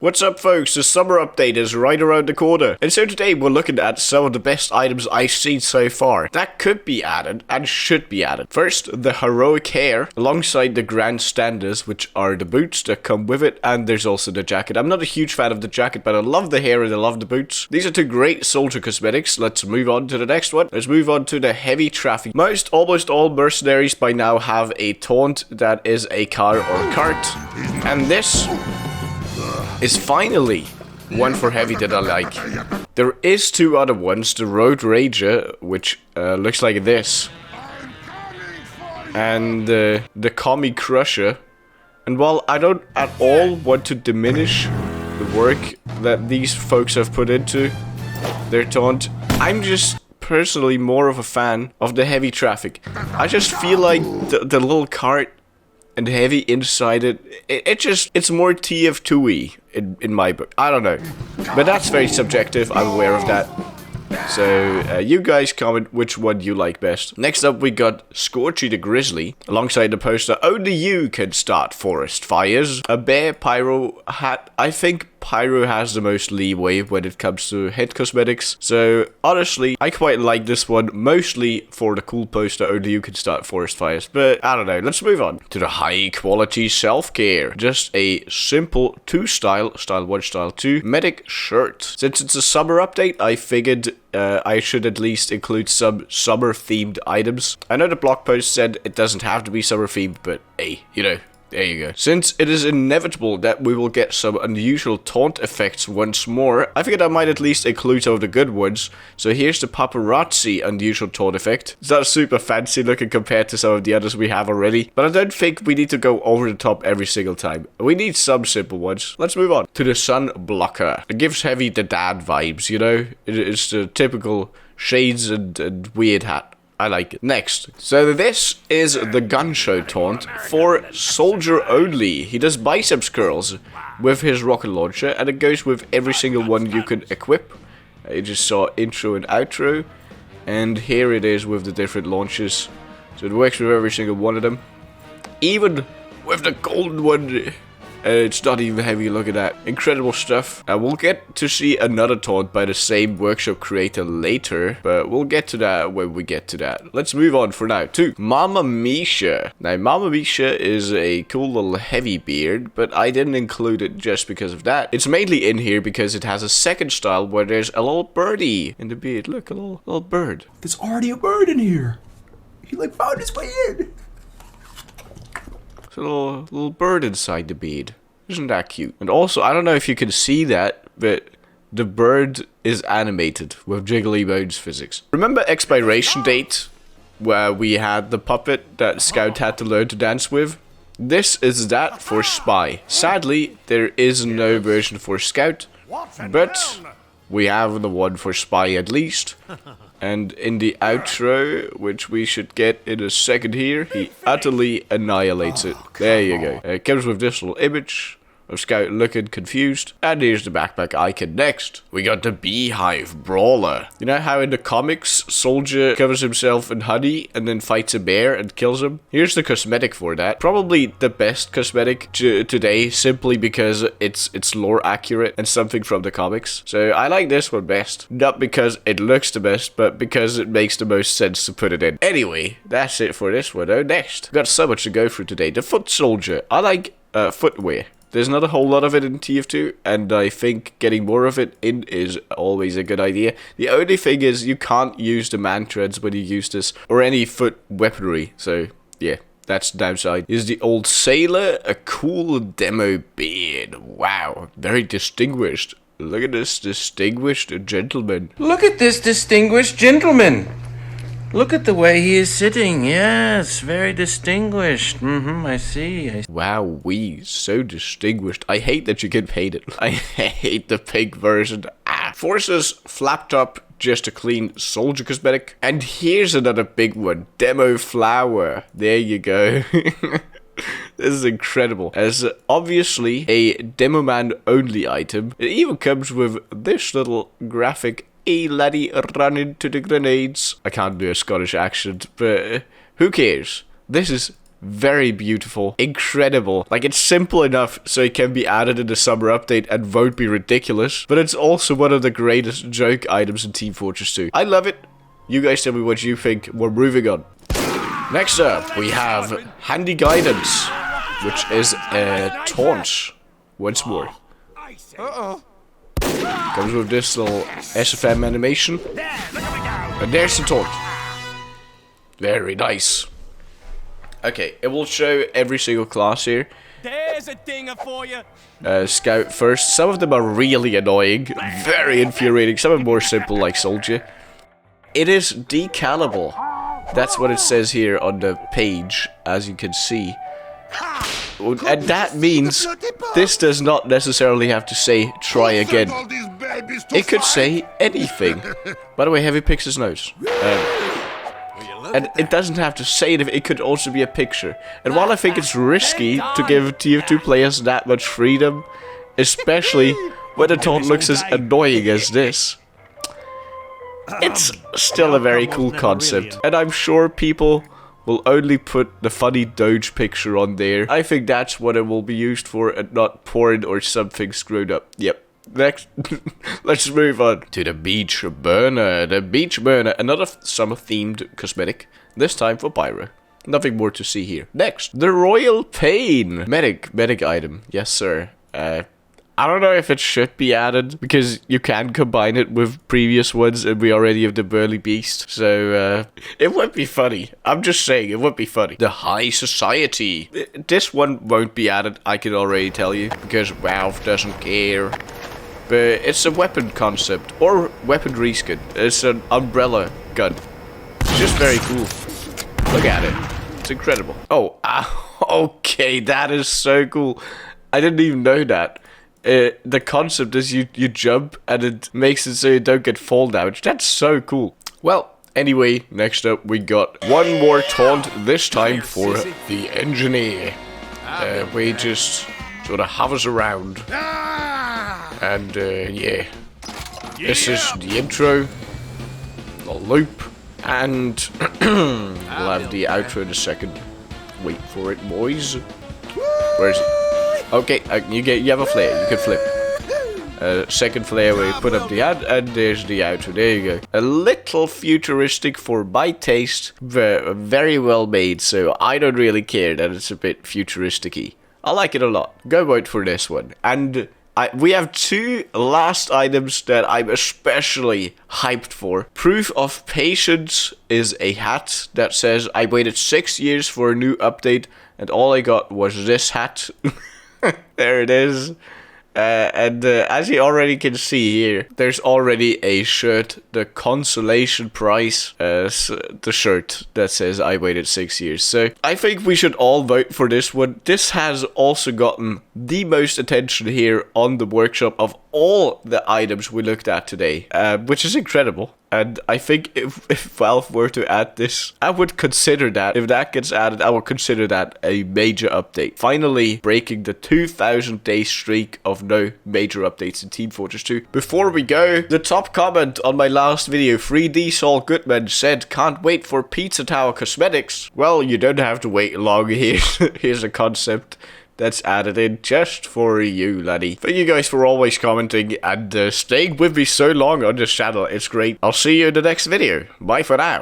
What's up folks, the summer update is right around the corner, and so today we're looking at some of the best items I've seen so far that could be added and should be added. First, the heroic hair, alongside the grand standards, which are the boots that come with it, and there's also the jacket. I'm not a huge fan of the jacket, but I love the hair and I love the boots. These are two great soldier cosmetics. Let's move on to the next one. Let's move on to the heavy traffic. Almost all mercenaries by now have a taunt that is a car or cart, and this is finally one for heavy that I like. There is two other ones, the Road Rager, which looks like this, and the Kommie Kruasher. And while I don't at all want to diminish the work that these folks have put into their taunt, I'm just personally more of a fan of the heavy traffic. I just feel like the little cart and heavy inside it's more TF2-y in my book. I don't know, but that's very subjective. I'm aware of that. So you guys comment which one you like best. Next up we got Scorchy the Grizzly, alongside the poster "Only you can start forest fires." A bear pyro hat. I think pyro has the most leeway when it comes to head cosmetics, so honestly I quite like this one, mostly for the cool poster "Only you can start forest fires." But I don't know, let's move on to the high quality self-care. Just a simple style 1, style 2 medic shirt. Since it's a summer update, I figured I should at least include some summer themed items. I know the blog post said it doesn't have to be summer themed, but hey, you know, there you go. Since it is inevitable that we will get some unusual taunt effects once more, I figured I might at least include some of the good ones. So here's the Paparazzi unusual taunt effect. It's not super fancy looking compared to some of the others we have already, but I don't think we need to go over the top every single time. We need some simple ones. Let's move on to the Sun Blocker. It gives heavy the dad vibes, you know? It's the typical shades and weird hat. I like it. Next. So this is the gun show taunt for soldier only. He does biceps curls with his rocket launcher, and it goes with every single one you can equip. You just saw intro and outro, and here it is with the different launches. So it works with every single one of them. Even with the golden one. It's not even heavy, look at that. Incredible stuff. We'll get to see another taunt by the same workshop creator later, but we'll get to that when we get to that. Let's move on for now to Mama Misha. Now, Mama Misha is a cool little heavy beard, but I didn't include it just because of that. It's mainly in here because it has a second style where there's a little birdie in the beard. Look, a little bird. There's already a bird in here. He like found his way in. It's a little bird inside the bead. Isn't that cute? And also, I don't know if you can see that, but the bird is animated with jiggly bones physics. Remember expiration date, where we had the puppet that Scout had to learn to dance with? This is that for Spy. Sadly, there is no version for Scout, but we have the one for Spy at least. And in the outro, which we should get in a second here, he utterly annihilates it. There you go. It comes with this little image of Scout looking confused. And here's the backpack icon. Next, we got the Beehive Brawler. You know how in the comics, Soldier covers himself in honey and then fights a bear and kills him? Here's the cosmetic for that. Probably the best cosmetic today, simply because it's lore accurate and something from the comics. So I like this one best. Not because it looks the best, but because it makes the most sense to put it in. Anyway, that's it for this one though. Next, got so much to go through today. The Foot Soldier. I like footwear. There's not a whole lot of it in TF2, and I think getting more of it in is always a good idea. The only thing is you can't use the man treads when you use this, or any foot weaponry, so yeah, that's the downside. Is the old sailor, a cool demo beard. Wow, very distinguished. Look at this distinguished gentleman. Look at this distinguished gentleman. Look at the way he is sitting. Yes, very distinguished. I see. Wow, so distinguished. I hate that you get paid it. I hate the pink version. Forces Flattop, just a clean soldier cosmetic. And here's another big one. Demoflower. There you go. This is incredible. As obviously a Demo Man only item. It even comes with this little graphic. Hey laddie, run into the grenades. I can't do a Scottish accent, but who cares? This is very beautiful, incredible. Like, it's simple enough so it can be added in the summer update and won't be ridiculous, but it's also one of the greatest joke items in Team Fortress 2. I love it. You guys tell me what you think. We're moving on. Next up, we have Handy Guidance, which is a taunt. Once more. Comes with this little SFM animation. And there's the taunt. Very nice. Okay, it will show every single class here. There's a dinger for you. Scout first. Some of them are really annoying, very infuriating. Some are more simple, like Soldier. It is decalable. That's what it says here on the page, as you can see. And that means this does not necessarily have to say try again. It could say anything. By the way, Heavy picks his nose. And it doesn't have to say it, it could also be a picture. And while I think it's risky to give TF2 players that much freedom, especially when the taunt looks as annoying as this, it's still a very cool concept. And I'm sure people will only put the funny Doge picture on there. I think that's what it will be used for, and not porn or something screwed up. Yep. Next, let's move on to the Beach Burner. The Beach Burner, another summer-themed cosmetic, this time for Pyro. Nothing more to see here. Next, the Royal Pain. Medic item. Yes, sir. I don't know if it should be added, because you can combine it with previous ones, and we already have the Burly Beast, so, it would be funny. I'm just saying, it would be funny. The High Society. This one won't be added, I can already tell you, because Valve doesn't care. But it's a weapon concept, or weapon reskin. It's an umbrella gun. It's just very cool. Look at it. It's incredible. Oh, okay, that is so cool. I didn't even know that. The concept is you jump and it makes it so you don't get fall damage. That's so cool. Well, anyway, next up we got one more taunt, this time for the Engineer. We just sort of hovers around. And yeah, this is the intro, the loop, and we'll have the outro in a second. Wait for it, boys. Where is it? Okay, you have a flare. You can flip. Second flare where you put up the ad, and there's the outro. There you go. A little futuristic for my taste, very well made. So I don't really care that it's a bit futuristic-y. I like it a lot. Go vote for this one. And we have two last items that I'm especially hyped for. Proof of Patience is a hat that says, I waited 6 years for a new update, and all I got was this hat. There it is. And as you already can see here, there's already a shirt, the Consolation Prize, the shirt that says I waited 6 years. So I think we should all vote for this one. This has also gotten the most attention here on the workshop of all the items we looked at today, which is incredible. And I think if Valve were to add this, I would consider that. If that gets added, I would consider that a major update. Finally, breaking the 2,000-day streak of no major updates in Team Fortress 2. Before we go, the top comment on my last video, 3D Saul Goodman, said, can't wait for Pizza Tower Cosmetics. Well, you don't have to wait long. Here's a concept that's added in just for you, laddie. Thank you guys for always commenting and staying with me so long on this channel. It's great. I'll see you in the next video. Bye for now.